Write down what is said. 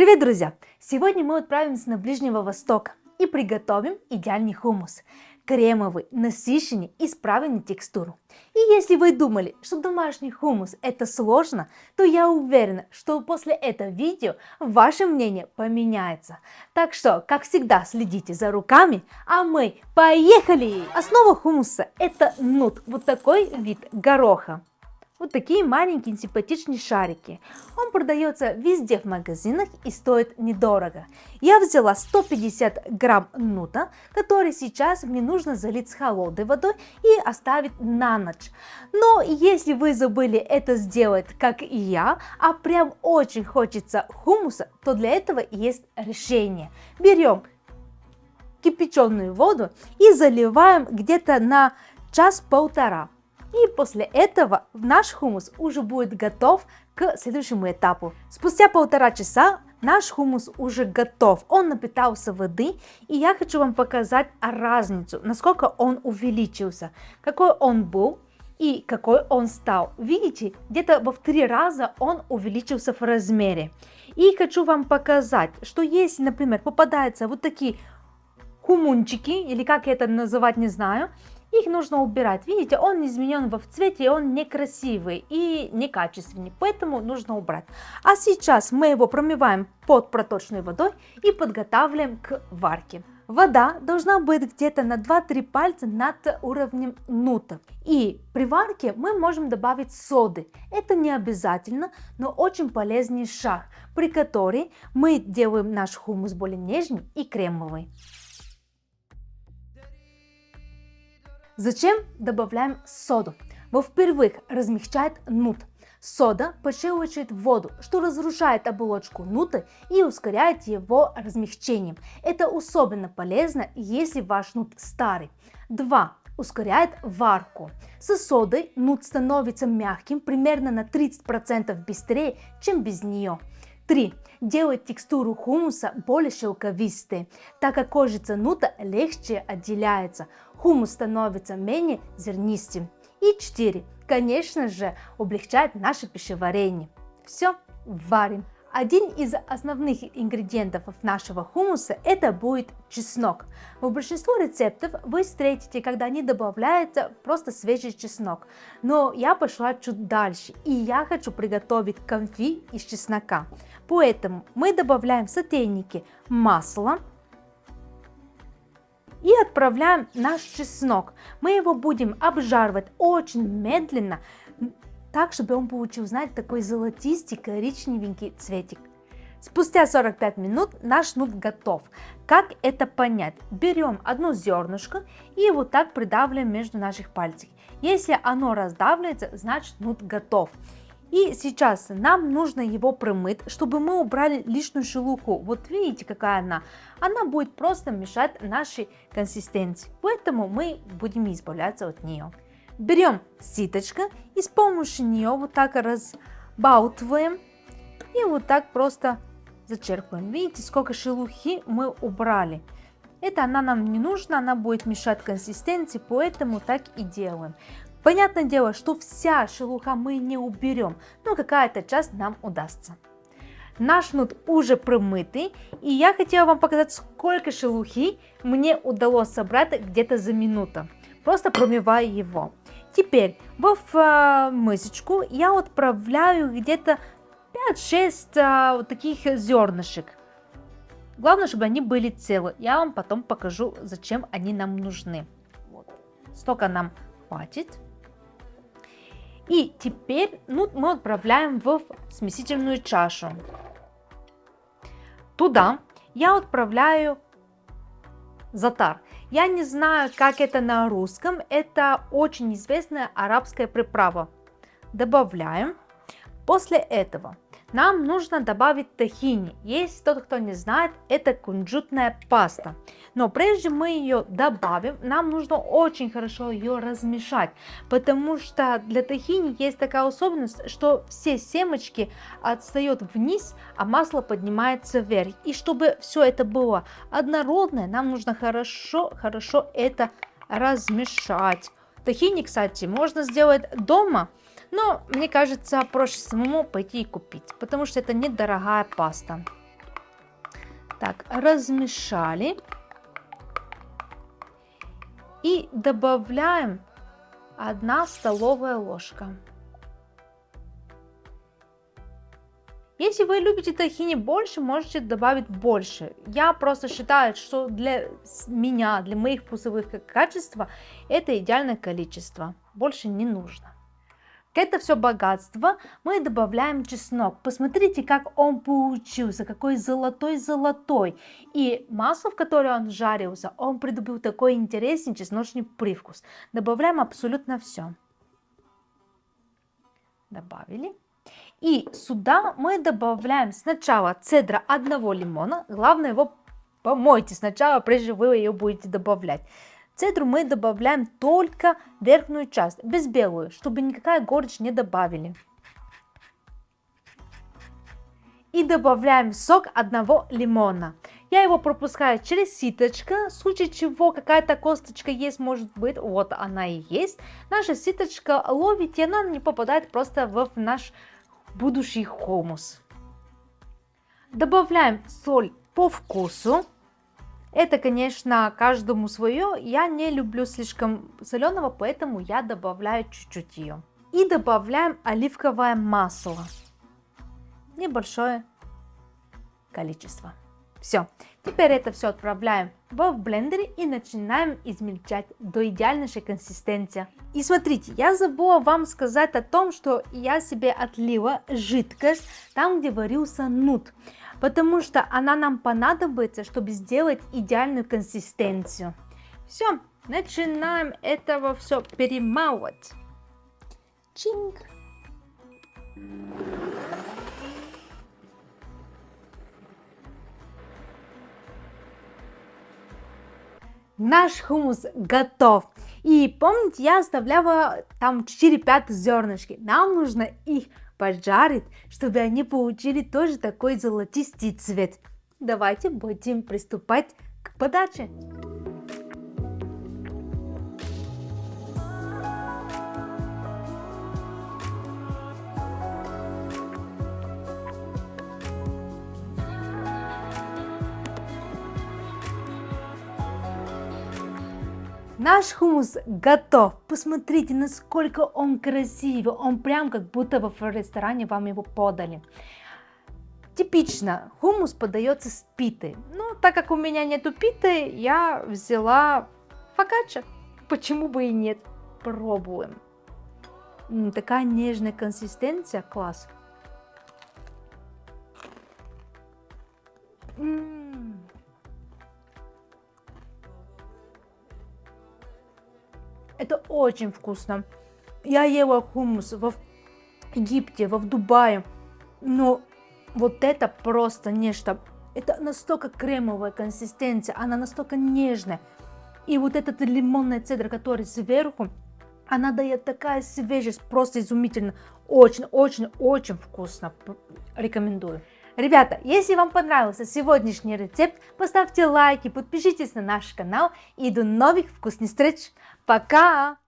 Привет, друзья! Сегодня мы отправимся на Ближнего Востока и приготовим идеальный хумус. Кремовый, насыщенный и с правильной текстурой. И если вы думали, что домашний хумус это сложно, то я уверена, что после этого видео ваше мнение поменяется. Так что, как всегда, следите за руками, а мы поехали! Основа хумуса это нут, вот такой вид гороха. Вот такие маленькие симпатичные шарики. Он продается везде в магазинах и стоит недорого. Я взяла 150 грамм нута, который сейчас мне нужно залить с холодной водой и оставить на ночь. Но если вы забыли это сделать, как и я, а прям очень хочется хумуса, то для этого есть решение. Берем кипяченую воду и заливаем где-то на час-полтора. И после этого наш хумус уже будет готов к следующему этапу. Спустя полтора часа наш хумус уже готов. Он напитался воды, и я хочу вам показать разницу, насколько он увеличился, какой он был и какой он стал. Видите, где-то во 3 раза он увеличился в размере. И хочу вам показать, что если, например, попадаются вот такие хумунчики, или как это называть, не знаю, их нужно убирать. Видите, он изменен в цвете, он некрасивый и некачественный, поэтому нужно убрать. А сейчас мы его промываем под проточной водой и подготавливаем к варке. Вода должна быть где-то на 2-3 пальца над уровнем нута. И при варке мы можем добавить соды. Это не обязательно, но очень полезный шаг, при котором мы делаем наш хумус более нежный и кремовый. Зачем добавляем соду? Во-первых, размягчает нут. Сода подшевывает воду, что разрушает оболочку нута и ускоряет его размягчением. Это особенно полезно, если ваш нут старый. 2. Ускоряет варку. Со содой нут становится мягким примерно на 30% быстрее, чем без нее. 3. Делает текстуру хумуса более шелковистой, так как кожица нута легче отделяется. Хумус становится менее зернистым. И 4. Конечно же, облегчает наше пищеварение. Все, варим. Один из основных ингредиентов нашего хумуса это будет чеснок. В большинстве рецептов вы встретите, когда они добавляют просто свежий чеснок. Но я пошла чуть дальше, и я хочу приготовить конфи из чеснока. Поэтому мы добавляем в сотейники масло и отправляем наш чеснок. Мы его будем обжаривать очень медленно, так, чтобы он получил, знаете, такой золотистый коричневенький цветик. Спустя 45 минут наш нут готов. Как это понять? Берем одно зернышко и вот так придавливаем между наших пальцев. Если оно раздавливается, значит нут готов. И сейчас нам нужно его промыть, чтобы мы убрали лишнюю шелуху. Вот видите, какая она? Она будет просто мешать нашей консистенции. Поэтому мы будем избавляться от нее. Берем ситочку и с помощью нее вот так разбалтываем и вот так просто зачерпываем. Видите, сколько шелухи мы убрали. Это она нам не нужна, она будет мешать консистенции, поэтому так и делаем. Понятное дело, что вся шелуха мы не уберем, но какая-то часть нам удастся. Наш нут уже промытый, и я хотела вам показать, сколько шелухи мне удалось собрать где-то за минуту. Просто промывая его. Теперь в мисочку я отправляю где-то 5-6 вот таких зернышек. Главное, чтобы они были целы. Я вам потом покажу, зачем они нам нужны. Вот. Столько нам хватит. И теперь мы отправляем в смесительную чашу. Туда я отправляю затар. Я не знаю, как это на русском. Это очень известная арабская приправа. Добавляем. После этого нам нужно добавить тахини. Если тот, кто не знает, это кунжутная паста. Но прежде мы ее добавим, нам нужно очень хорошо ее размешать. Потому что для тахини есть такая особенность, что все семечки отстают вниз, а масло поднимается вверх. И чтобы все это было однородное, нам нужно хорошо это размешать. Тахини, кстати, можно сделать дома. Но мне кажется, проще самому пойти и купить, потому что это недорогая паста. Так, размешали. И добавляем 1 столовая ложка. Если вы любите тахини больше, можете добавить больше. Я просто считаю, что для меня, для моих вкусовых качеств, это идеальное количество. Больше не нужно. К это все богатство мы добавляем чеснок. Посмотрите, как он получился, какой золотой. И масло, в которое он жарился, он придобил такой интересный чесночный привкус. Добавляем абсолютно все. Добавили. И сюда мы добавляем сначала цедра 1 лимона. Главное, его помойте сначала, прежде чем вы ее будете добавлять. Цедру мы добавляем только верхнюю часть, без белую, чтобы никакая горечь не добавили. И добавляем сок 1 лимона. Я его пропускаю через ситочко, в случае чего какая-то косточка есть, может быть, вот она и есть. Наша ситочка ловит, и она не попадает просто в наш будущий хумус. Добавляем соль по вкусу. Это, конечно, каждому свое. Я не люблю слишком соленого, поэтому я добавляю чуть-чуть ее. И добавляем оливковое масло. Небольшое количество. Все. Теперь это все отправляем в блендере и начинаем измельчать до идеальнейшей консистенции. И смотрите, я забыла вам сказать о том, что я себе отлила жидкость там, где варился нут. Потому что она нам понадобится, чтобы сделать идеальную консистенцию. Все, начинаем этого все перемалывать. Чинг. Наш хумус готов. И помните, я оставляла там 4-5 зернышки. Нам нужно их поджарить, чтобы они получили тоже такой золотистый цвет. Давайте будем приступать к подаче. Наш хумус готов. Посмотрите, насколько он красивый. Он прям как будто в ресторане вам его подали. Типично, хумус подается с питой. Но так как у меня нету питы, я взяла фокачча. Почему бы и нет? Пробуем. Такая нежная консистенция, класс. Это очень вкусно. Я ела хумус в Египте, в Дубае. Но вот это просто нечто. Это настолько кремовая консистенция, она настолько нежная. И вот этот лимонный цедр, который сверху, она дает такая свежесть, просто изумительно. Очень вкусно. Рекомендую. Ребята, если вам понравился сегодняшний рецепт, поставьте лайки, подпишитесь на наш канал и до новых вкусных встреч. Пока!